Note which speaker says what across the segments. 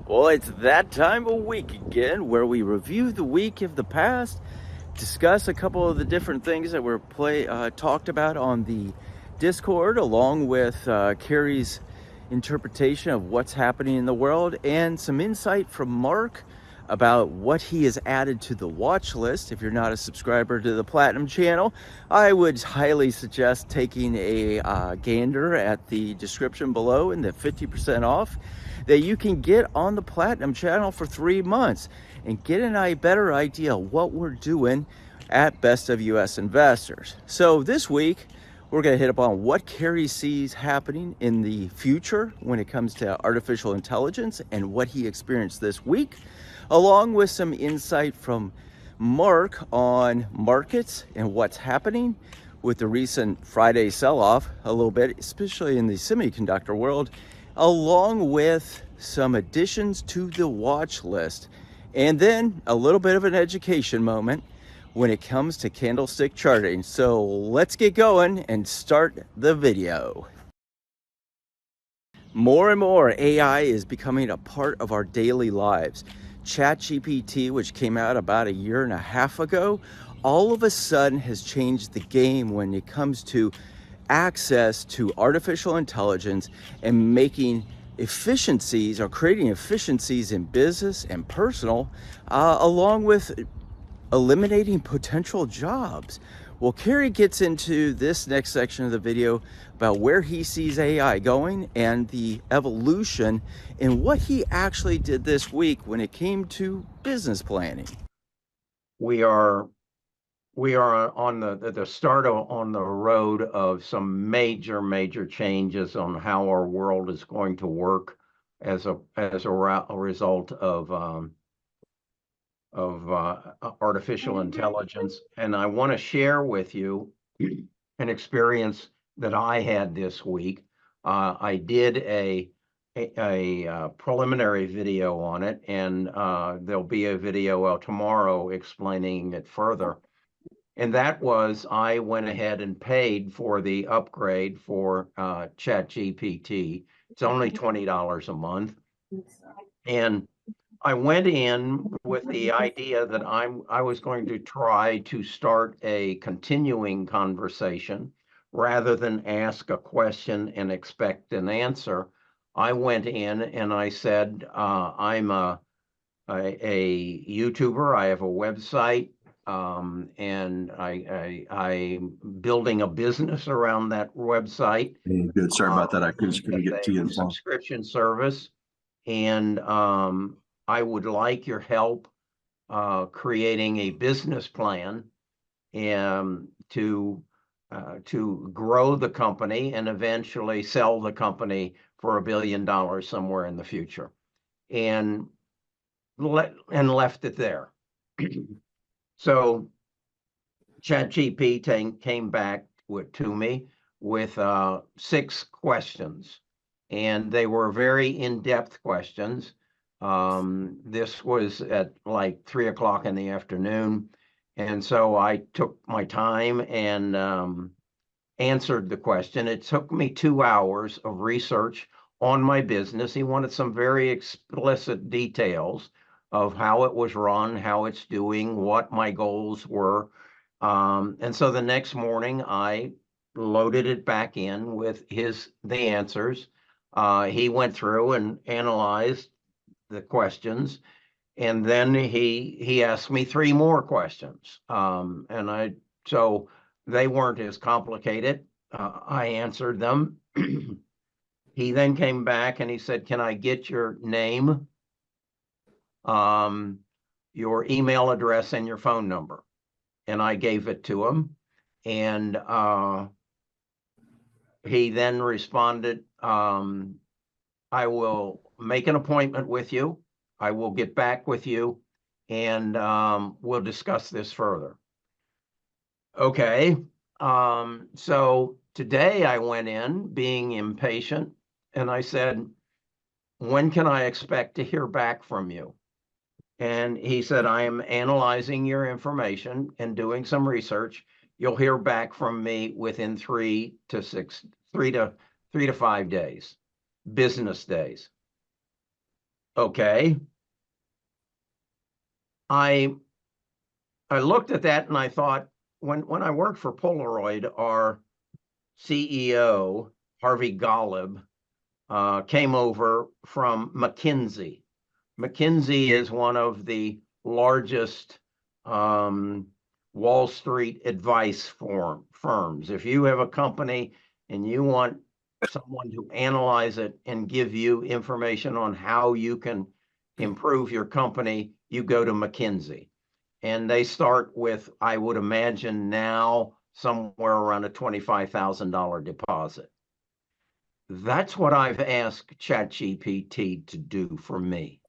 Speaker 1: Well, it's that time of week again where we review the week of the past, discuss a couple of the different things that were talked about on the Discord, along with Kerry's interpretation of what's happening in the world, and some insight from Mark about what he has added to the watch list. If you're not a subscriber to the Platinum channel, I would highly suggest taking a gander at the description below and the 50% off that you can get on the Platinum channel for 3 months and get a better idea of what we're doing at Best of US Investors. So this week, we're going to hit upon what Kerry sees happening in the future when it comes to artificial intelligence and what he experienced this week, along with some insight from Mark on markets and what's happening with the recent Friday sell-off a little bit, especially in the semiconductor world, along with some additions to the watch list, and then a little bit of an education moment when it comes to candlestick charting. So let's get going and start the video. More and more AI is becoming a part of our daily lives. ChatGPT, which came out about a year and a half ago, all of a sudden has changed the game when it comes to access to artificial intelligence and making efficiencies or creating efficiencies in business and personal, along with eliminating potential jobs. Well, Kerry gets into this next section of the video about where he sees AI going and the evolution and what he actually did this week when it came to business planning.
Speaker 2: We are on the start on the road of some major changes on how our world is going to work as a result of artificial intelligence. And I want to share with you an experience that I had this week. I did a preliminary video on it, and there'll be a video tomorrow explaining it further. And that was, I went ahead and paid for the upgrade for ChatGPT. It's only $20 a month. And I went in with the idea that I was going to try to start a continuing conversation rather than ask a question and expect an answer. I went in and I said, I'm a YouTuber. I have a website, and I'm building a business around that website.
Speaker 3: Good. Sorry about that. I couldn't get to you.
Speaker 2: Subscription service, and I would like your help creating a business plan and to grow the company and eventually sell the company for $1 billion somewhere in the future, and left it there. So ChatGPT came back to me with 6 questions, and they were very in-depth questions. This was at like 3 o'clock in the afternoon. And so I took my time and answered the question. It took me 2 hours of research on my business. He wanted some very explicit details of how it was run, how it's doing, what my goals were. And so the next morning I loaded it back in with the answers. He went through and analyzed the questions, and then he asked me 3 more questions, so they weren't as complicated. I answered them. He then came back and he said, "Can I get your name, your email address, and your phone number?" And I gave it to him, and he then responded, "I will make an appointment with you. I will get back with you, and we'll discuss this further." Okay. So today I went in being impatient, and I said, "When can I expect to hear back from you?" And he said, "I am analyzing your information and doing some research. You'll hear back from me within 3 to 5 days, business days." Okay. I looked at that and I thought, when I worked for Polaroid, our CEO, Harvey Golub, came over from McKinsey. McKinsey is one of the largest Wall Street advice firms. If you have a company and you want someone to analyze it and give you information on how you can improve your company, you go to McKinsey. And they start with, I would imagine now, somewhere around a $25,000 deposit. That's what I've asked ChatGPT to do for me,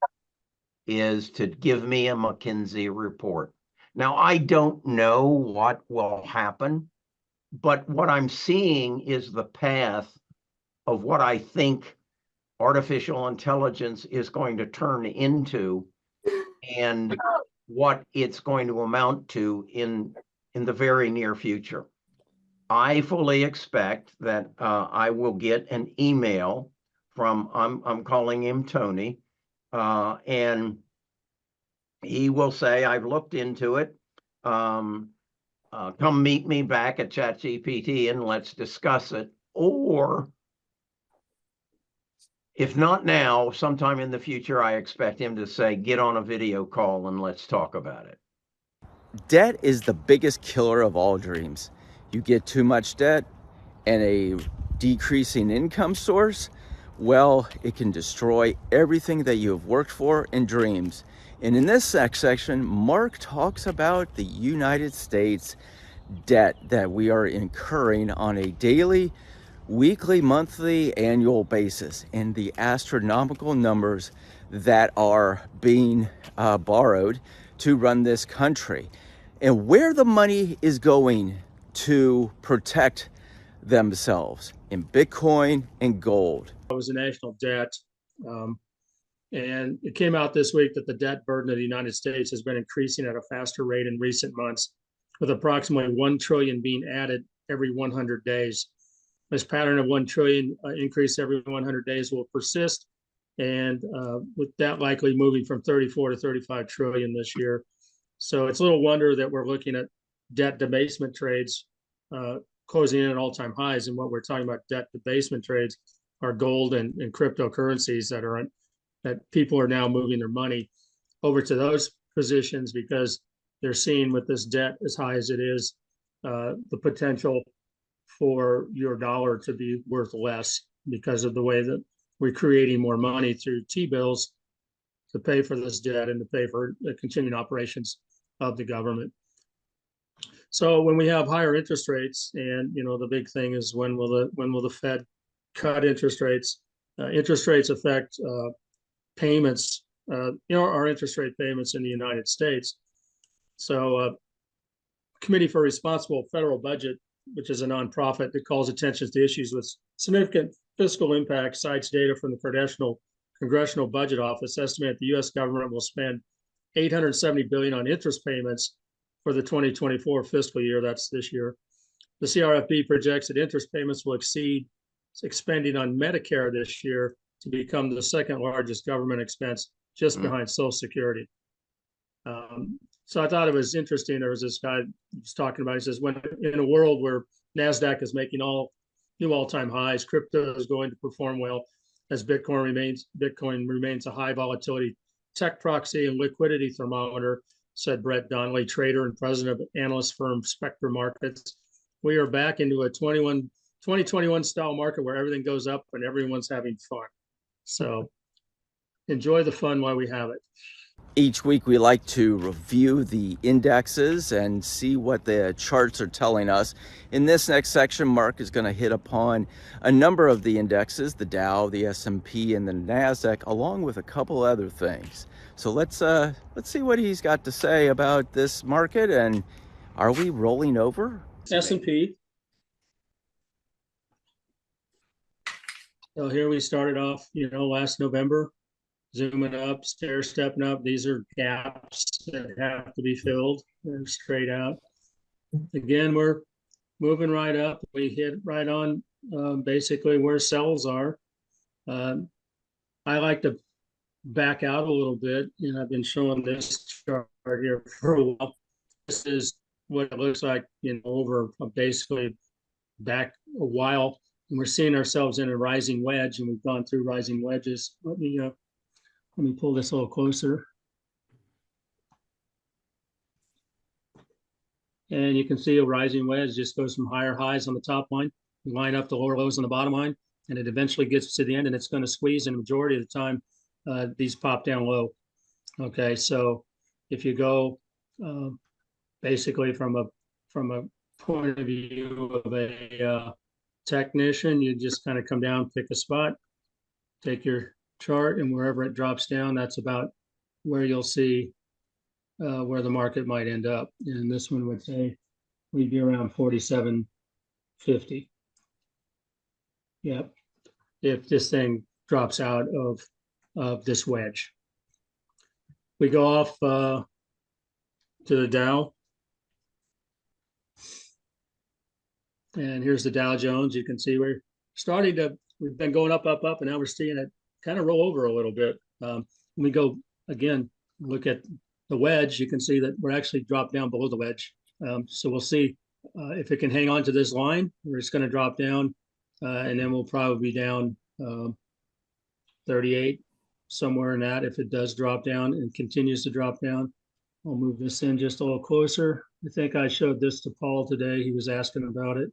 Speaker 2: is to give me a McKinsey report. Now, I don't know what will happen, but what I'm seeing is the path of what I think artificial intelligence is going to turn into and what it's going to amount to in the very near future. I fully expect that I will get an email from, I'm calling him Tony, and he will say, I've looked into it. Come meet me back at ChatGPT and let's discuss it. Or if not now, sometime in the future, I expect him to say, get on a video call and let's talk about it.
Speaker 1: Debt is the biggest killer of all dreams. You get too much debt and a decreasing income source, well, it can destroy everything that you have worked for and dreams. And in this section, Mark talks about the United States debt that we are incurring on a daily, weekly, monthly, annual basis, and the astronomical numbers that are being borrowed to run this country, and where the money is going to protect themselves in Bitcoin and gold.
Speaker 4: It was a national debt. And it came out this week that the debt burden of the United States has been increasing at a faster rate in recent months, with approximately 1 trillion being added every 100 days. This pattern of 1 trillion increase every 100 days will persist, and with that likely moving from 34 to 35 trillion this year. So it's little wonder that we're looking at debt debasement trades closing in at all-time highs. And what we're talking about debt debasement trades are gold and cryptocurrencies that people are now moving their money over to those positions because they're seeing with this debt as high as it is, the potential for your dollar to be worth less because of the way that we're creating more money through T-bills to pay for this debt and to pay for the continuing operations of the government. So when we have higher interest rates, and the big thing is when will the Fed cut interest rates? Interest rates affect payments, our interest rate payments in the United States. So Committee for Responsible Federal Budget, which is a nonprofit that calls attention to issues with significant fiscal impact, cites data from the Congressional Budget Office, estimate the U.S. government will spend $870 billion on interest payments for the 2024 fiscal year. That's this year. The CRFB projects that interest payments will exceed spending on Medicare this year to become the second largest government expense, just behind Social Security. So I thought it was interesting. There was this guy was talking about, he says, when in a world where NASDAQ is making new all-time highs, crypto is going to perform well as Bitcoin remains a high volatility tech proxy and liquidity thermometer, said Brett Donnelly, trader and president of analyst firm Spectre Markets. We are back into a 2021 style market where everything goes up and everyone's having fun. So enjoy the fun while we have it.
Speaker 1: Each week we like to review the indexes and see what the charts are telling us. In this next section, Mark is going to hit upon a number of the indexes, the Dow, the S&P, and the NASDAQ, along with a couple other things. So let's see what he's got to say about this market, and are we rolling over?
Speaker 4: S&P. So here we started off, last November, zooming up, stepping up. These are gaps that have to be filled. They're straight out. Again, we're moving right up. We hit right on basically where sells are. I like to back out a little bit, and I've been showing this chart here for a while. This is what it looks like, over basically back a while, and we're seeing ourselves in a rising wedge, and we've gone through rising wedges. Let me pull this a little closer. And you can see a rising wedge just goes from higher highs on the top line, you line up the lower lows on the bottom line, and it eventually gets to the end, and it's going to squeeze. And the majority of the time, these pop down low. Okay, so if you go basically from a point of view of a technician, you just kind of come down, pick a spot, take your chart, and wherever it drops down, that's about where you'll see where the market might end up. And this one would say we'd be around 47.50. Yep. If this thing drops out of this wedge. We go off to the Dow. And here's the Dow Jones. You can see we've been going up, and now we're seeing it kind of roll over a little bit. When we go again, look at the wedge, you can see that we're actually dropped down below the wedge. So we'll see if it can hang on to this line, where it's going to drop down, and then we'll probably be down 38, somewhere in that. If it does drop down and continues to drop down, I'll move this in just a little closer. I think I showed this to Paul today. He was asking about it.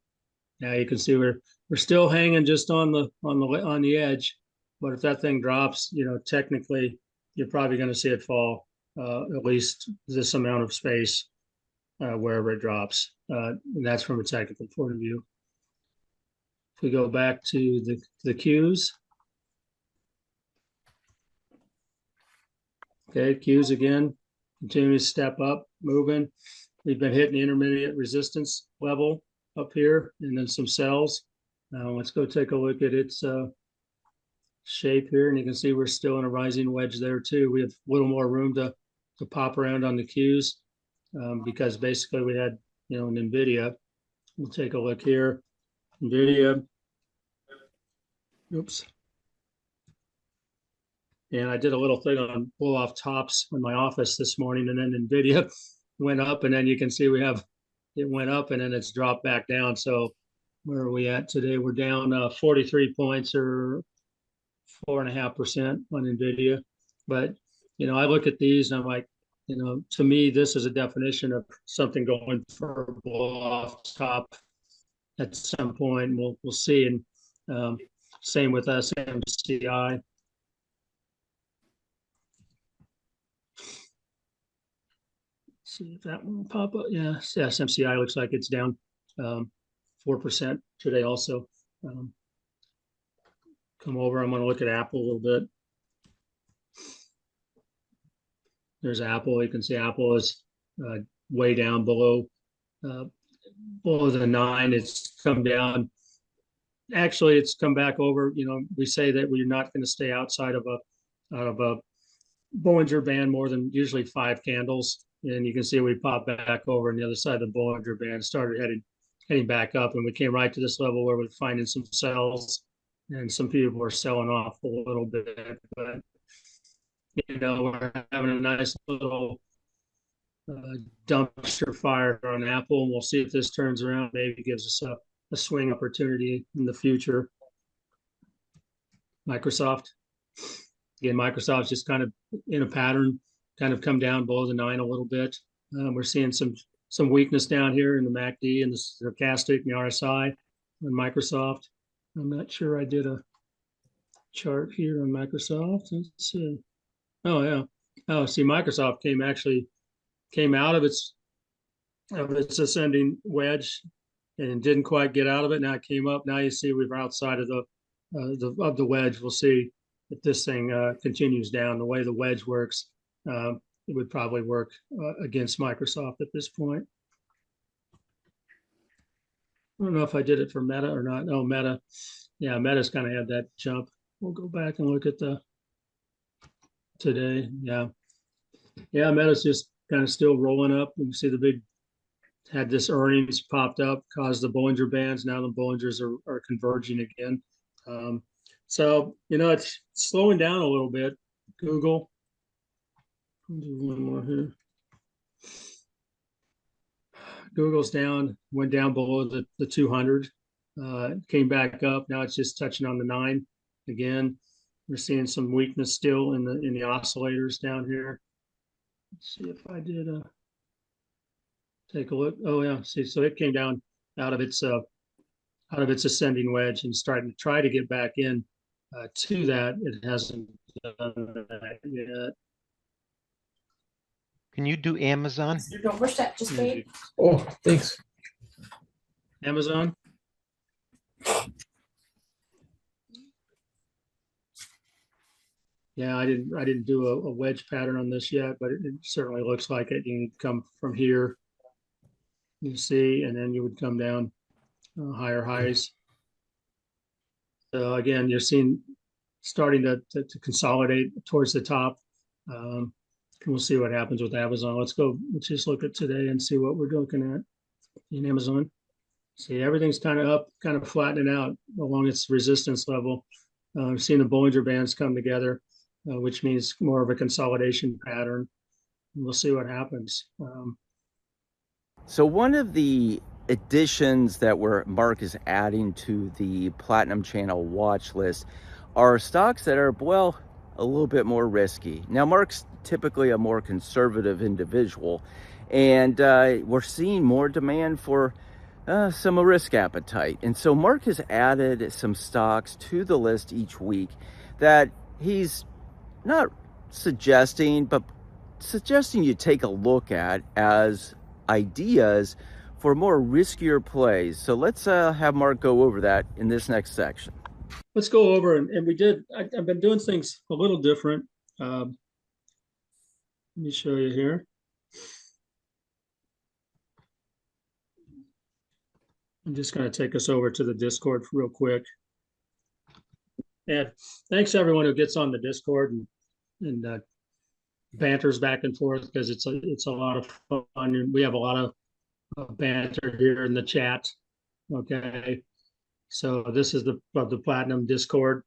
Speaker 4: Now you can see we're still hanging just on the edge, but if that thing drops, technically you're probably going to see it fall at least this amount of space wherever it drops, and that's from a technical point of view. If we go back to the Qs, okay, Qs again, continue to step up, moving. We've been hitting the intermediate resistance level up here, and then some cells. Now let's go take a look at its shape here, and you can see we're still in a rising wedge there too. We have a little more room to pop around on the Qs because basically we had, an NVIDIA. We'll take a look here. NVIDIA. Oops. And I did a little thing on pull off tops in my office this morning, and then NVIDIA went up, and then you can see it went up and then it's dropped back down. So where are we at today? We're down 43 points, or 4.5% on NVIDIA. But, I look at these and I'm like, to me, this is a definition of something going for a blow off top at some point. We'll see. And same with SMCI. See if that one will pop up. Yeah, SMCI looks like it's down 4% today also. Come over, I'm going to look at Apple a little bit. There's Apple. You can see Apple is way down below the 9. It's come down. Actually, it's come back over. We say that we're not going to stay outside of a Bollinger Band more than usually 5 candles. And you can see we popped back over on the other side of the Bollinger Band, started heading back up, and we came right to this level where we're finding some sells, and some people are selling off a little bit. But we're having a nice little dumpster fire on Apple, and we'll see if this turns around. Maybe gives us a swing opportunity in the future. Microsoft. Again, Microsoft's just kind of in a pattern, kind of come down below the 9 a little bit. We're seeing some weakness down here in the MACD and the stochastic and the RSI on Microsoft. I'm not sure I did a chart here on Microsoft. Let's see. Oh yeah. Oh, see, Microsoft came out of its ascending wedge and didn't quite get out of it. Now it came up. Now you see we're outside of the wedge. We'll see if this thing continues down. The way the wedge works, it would probably work against Microsoft at this point. I don't know if I did it for Meta or not. Oh, Meta. Yeah, Meta's kind of had that jump. We'll go back and look at today. Yeah, Meta's just kind of still rolling up. You can see had this earnings popped up, caused the Bollinger Bands. Now the Bollingers are converging again. So, it's slowing down a little bit. Google. I'll do one more here. Google's down, went down below the 200, came back up. Now it's just touching on the 9 again. We're seeing some weakness still in the oscillators down here. Let's see if I did take a look. Oh yeah, see, so it came down out of its ascending wedge and starting to try to get back in to that. It hasn't done that yet.
Speaker 5: Can you do Amazon?
Speaker 6: Don't push that, just wait.
Speaker 7: Oh, thanks.
Speaker 4: Amazon. Yeah, I didn't do a wedge pattern on this yet, but it certainly looks like it. You come from here, you see, and then you would come down higher highs. So again, you're seeing starting to consolidate towards the top. We'll see what happens with Amazon. Let's just look at today and see what we're looking at in Amazon. See, everything's kind of up, kind of flattening out along its resistance level. We've seen the Bollinger Bands come together, which means more of a consolidation pattern. And we'll see what happens.
Speaker 1: So one of the additions that Mark is adding to the Platinum Channel watch list are stocks that are, well, a little bit more risky. Now, Mark's typically a more conservative individual, and we're seeing more demand for some risk appetite. And so Mark has added some stocks to the list each week that he's not suggesting, but suggesting you take a look at as ideas for more riskier plays. So let's have Mark go over that in this next section.
Speaker 4: Let's go over, and we did, I've been doing things a little different. Let me show you here. I'm just going to take us over to the Discord real quick. And thanks to everyone who gets on the Discord and banters back and forth, because it's a lot of fun. And we have a lot of banter here in the chat. Okay. So this is the Platinum Discord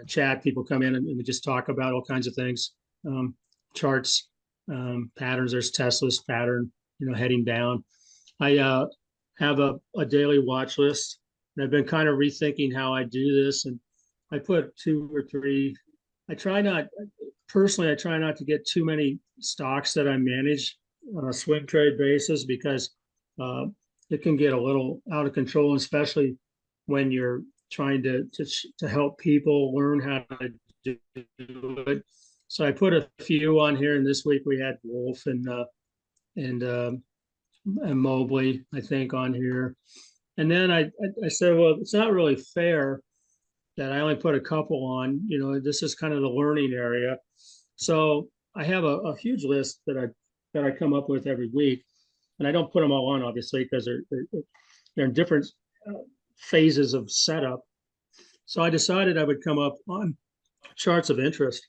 Speaker 4: chat. People come in and we just talk about all kinds of things, charts, patterns. There's Tesla's pattern, heading down. I have a daily watch list, and I've been kind of rethinking how I do this. And I put 2 or 3. I try not to get too many stocks that I manage on a swing trade basis, because it can get a little out of control, especially when you're trying to help people learn how to do it. So I put a few on here, and this week we had Wolf and Mobley, I think, on here. And then I said, well, it's not really fair that I only put a couple on. This is kind of the learning area. So I have a huge list that I come up with every week, and I don't put them all on, obviously, because they're in different phases of setup. So I decided I would come up on charts of interest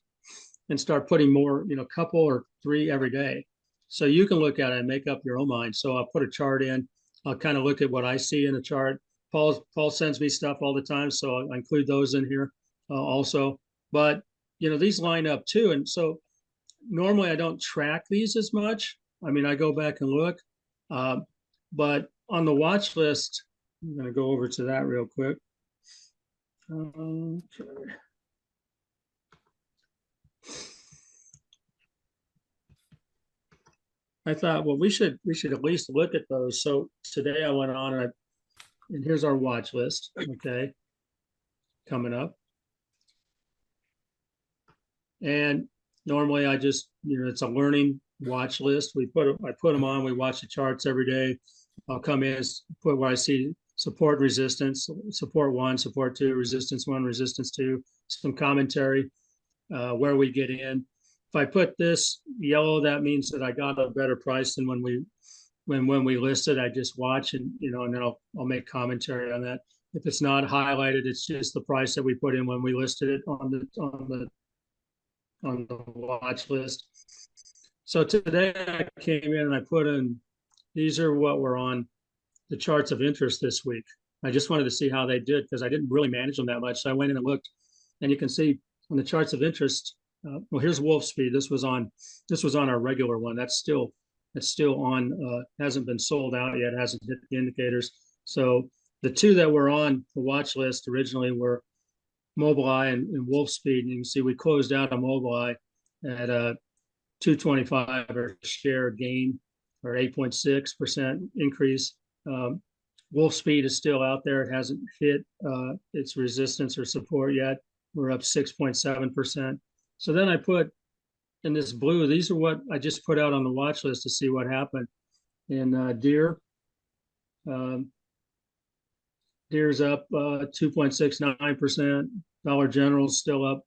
Speaker 4: and start putting more, couple or 3 every day. So you can look at it and make up your own mind. So I'll put a chart in. I'll kind of look at what I see in a chart. Paul sends me stuff all the time, so I include those in here also. But these line up too, and so normally I don't track these as much. I mean, I go back and look, but on the watch list, I'm going to go over to that real quick. Okay. I thought, well, we should at least look at those. So today I went on and here's our watch list. Okay, coming up. And normally I just, it's a learning watch list. I put them on. We watch the charts every day. I'll come in, put where I see support, resistance, support 1, support 2, resistance 1, resistance 2, some commentary, where we get in. If I put this yellow, that means that I got a better price than when we listed. I just watch and then I'll make commentary on that. If it's not highlighted, it's just the price that we put in when we listed it on the watch list. So today I came in and I put in, these are what were on the charts of interest this week. I just wanted to see how they did, because I didn't really manage them that much. So I went in and looked, and you can see on the charts of interest, Well, here's Wolf Speed. This was on our regular one. That's still on. Hasn't been sold out yet. Hasn't hit the indicators. So the two that were on the watch list originally were Mobileye and Wolf Speed. And you can see we closed out on Mobileye at a 225 or share gain, or 8.6% increase. Wolf Speed is still out there. It hasn't hit its resistance or support yet. We're up 6.7%. So then I put in this blue, these are what I just put out on the watch list to see what happened. And Deere, Deere's up 2.69%. Dollar General's still up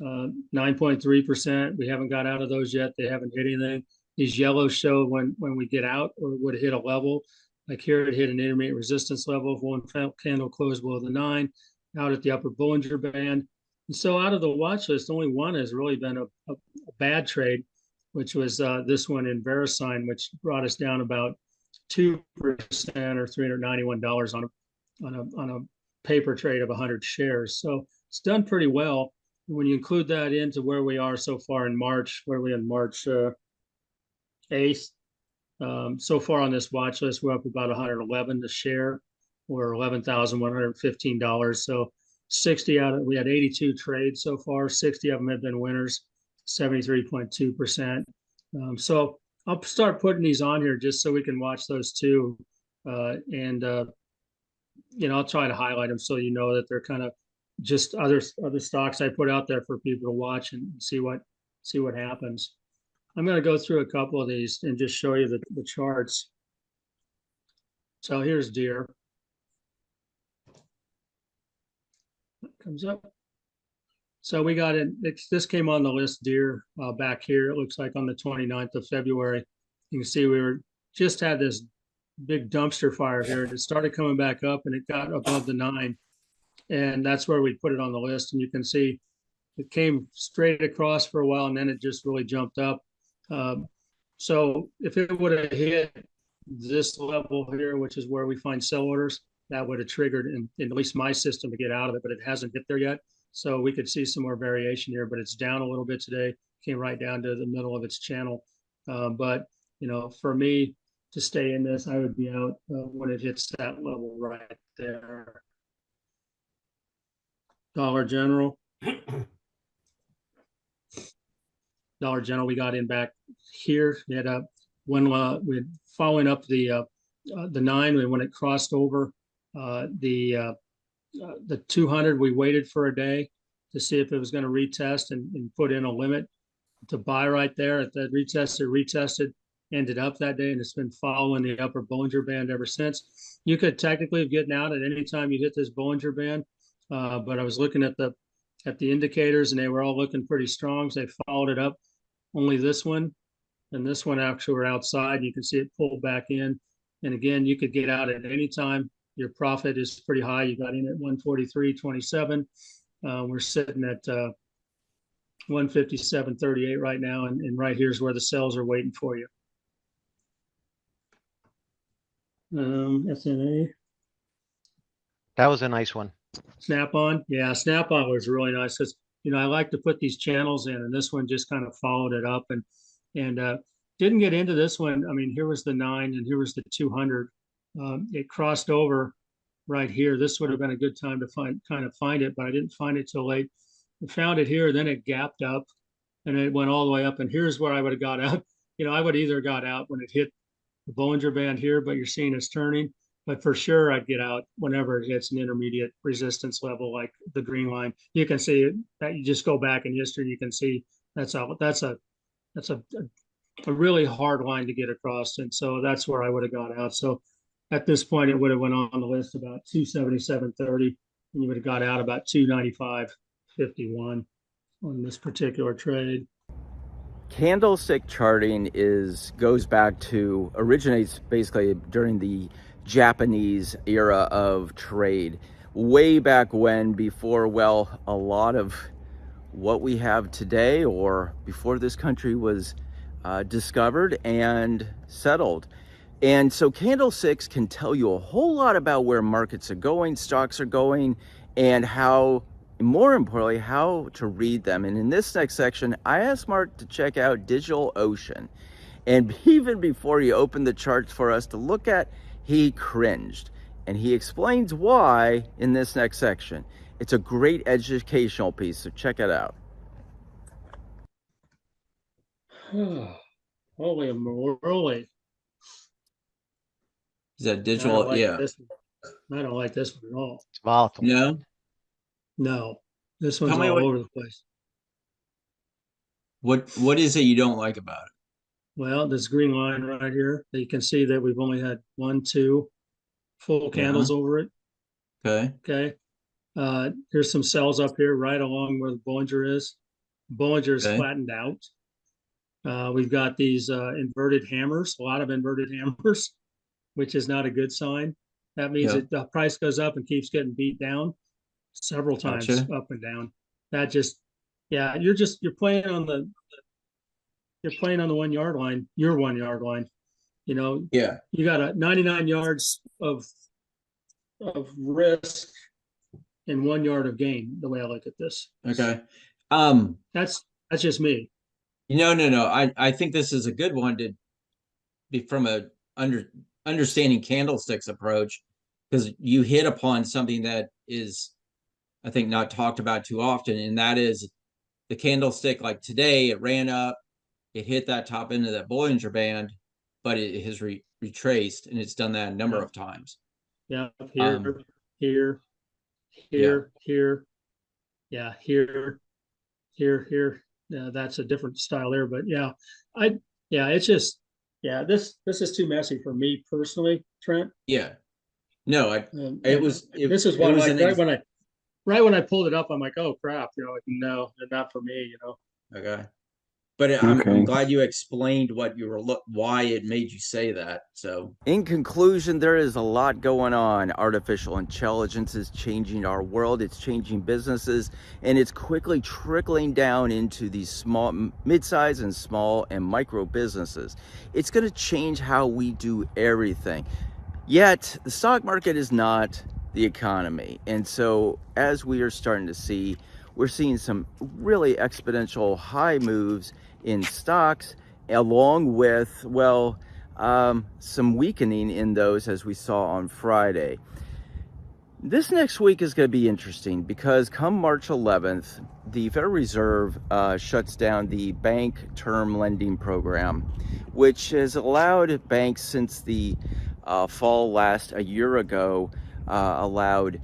Speaker 4: 9.3%. We haven't got out of those yet. They haven't hit anything. These yellows show when we get out or would hit a level. Like here, it hit an intermediate resistance level. One candle closed below the 9, out at the upper Bollinger Band. And so out of the watch list, only one has really been a bad trade, which was this one in VeriSign, which brought us down about 2% or $391 on a paper trade of 100 shares. So it's done pretty well. When you include that into where we are so far in March, where we in March 8th, so far on this watch list, we're up about 111 a share, or $11,115. So 60 out of, we had 82 trades so far. 60 of them have been winners, 73.2%. So I'll start putting these on here just so we can watch those too. You know, I'll try to highlight them so you know that they're kind of just other stocks I put out there for people to watch and see what happens. I'm going to go through a couple of these and just show you the charts. So here's Deere. Comes up. So we got in, this came on the list, Deere, back here. It looks like on the 29th of February. You can see we just had this big dumpster fire here. It started coming back up and it got above the 9. And that's where we put it on the list. And you can see it came straight across for a while and then it just really jumped up. So if it would have hit this level here, which is where we find sell orders, that would have triggered in at least my system to get out of it, but it hasn't hit there yet. So we could see some more variation here, but it's down a little bit today, came right down to the middle of its channel. But, you know, for me to stay in this, I would be out when it hits that level right there. Dollar General. Dollar General, we got in back here. We had we following up the 9 when it crossed over the 200. We waited for a day to see if it was going to retest and put in a limit to buy right there at the retest. It retested, ended up that day, and it's been following the upper Bollinger Band ever since. You could technically have gotten out at any time you hit this Bollinger Band, but I was looking at the indicators and they were all looking pretty strong. So they followed it up. Only this one and this one actually were outside. You can see it pulled back in. And again, you could get out at any time. Your profit is pretty high. You got in at 143.27. We're sitting at 157.38 right now. And right here's where the sells are waiting for you. SNA.
Speaker 5: That was a nice one.
Speaker 4: Snap-on. Yeah, Snap-on was really nice because, you know, I like to put these channels in, and this one just kind of followed it up and didn't get into this one. I mean, here was the 9 and here was the 200. It crossed over right here. This would have been a good time to find it, but I didn't find it till late. I found it here, then it gapped up and it went all the way up. And here's where I would have got out. You know, I would either got out when it hit the Bollinger Band here, but you're seeing it's turning. But for sure, I'd get out whenever it hits an intermediate resistance level like the green line. You can see it, that you just go back in history. You can see that's a really hard line to get across, and so that's where I would have got out. So at this point, it would have went on the list about 277.30, and you would have got out about 295.51 on this particular trade.
Speaker 1: Candlestick charting goes back to, originates basically during the Japanese era of trade, way back when, before, well, a lot of what we have today, or before this country was discovered and settled. And so candlesticks can tell you a whole lot about where markets are going, stocks are going, and how more importantly, how to read them. And in this next section, I asked Mark to check out DigitalOcean. And even before he opened the charts for us to look at, he cringed. And he explains why in this next section. It's a great educational piece, so check it out.
Speaker 4: Holy moly.
Speaker 6: Is that
Speaker 4: I don't
Speaker 6: digital?
Speaker 4: like
Speaker 6: Yeah.
Speaker 4: this one. I don't like this one at all.
Speaker 5: It's volatile.
Speaker 6: No.
Speaker 4: No, this one's
Speaker 6: Tell me
Speaker 4: all
Speaker 6: what-
Speaker 4: over the place.
Speaker 6: What is it you don't like about it?
Speaker 4: Well, this green line right here, you can see that we've only had 1, 2 full candles over it.
Speaker 6: Okay.
Speaker 4: Okay. Here's some cells up here right along where the Bollinger is. Bollinger is
Speaker 6: Okay.
Speaker 4: flattened out. We've got these inverted hammers, a lot of inverted hammers, which is not a good sign. That means
Speaker 6: Yeah.
Speaker 4: that the price goes up and keeps getting beat down several times
Speaker 6: Gotcha.
Speaker 4: up and down. That just, yeah, you're playing on the 1 yard line, your 1 yard line. You know,
Speaker 6: Yeah.
Speaker 4: you got a 99 yards of risk and 1 yard of gain, the way I look at this.
Speaker 6: Okay.
Speaker 4: That's just me.
Speaker 6: No. I think this is a good one to be from a understanding candlesticks approach, because you hit upon something that is, I think, not talked about too often, and that is the candlestick. Like today, it ran up, it hit that top end of that Bollinger Band, but it has retraced, and it's done that a number of times.
Speaker 4: Yeah, here,
Speaker 6: Um,
Speaker 4: here, here, here, yeah, here, here. Yeah, that's a different style there, but yeah, it's just, yeah, this is too messy for me personally, Trent.
Speaker 6: Yeah. No,
Speaker 4: This is why, like, right when I pulled it up, I'm like, oh crap, like, no, not for me,
Speaker 6: Okay. But I'm
Speaker 3: Okay.
Speaker 6: glad you explained what you were why it made you say that. So
Speaker 1: In conclusion, there is a lot going on. Artificial intelligence is changing our world, it's changing businesses, and it's quickly trickling down into these small, mid-size and small and micro businesses. It's going to change how we do everything. Yet, the stock market is not the economy. And so, as we are starting to see, we're seeing some really exponential high moves in stocks, along with, well, some weakening in those as we saw on Friday. This next week is going to be interesting because come March 11th, the Federal Reserve shuts down the bank term lending program, which has allowed banks since the fall a year ago, allowed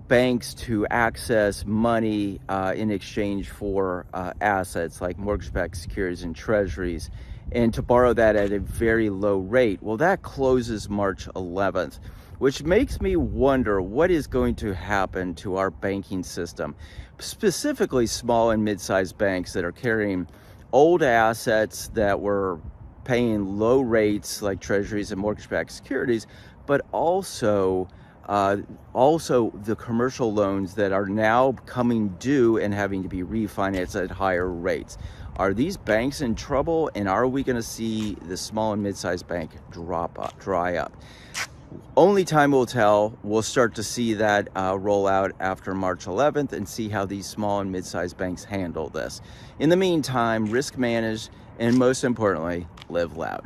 Speaker 1: banks to access money in exchange for assets like mortgage-backed securities and treasuries, and to borrow that at a very low rate. Well, that closes March 11th, which makes me wonder what is going to happen to our banking system, specifically small and mid-sized banks that are carrying old assets that were paying low rates like treasuries and mortgage-backed securities, but also the commercial loans that are now coming due and having to be refinanced at higher rates. Are these banks in trouble, and are we going to see the small and mid-sized bank dry up? Only time will tell. We'll start to see that roll out after March 11th and see how these small and mid-sized banks handle this. In the meantime, risk manage, and most importantly, live loud.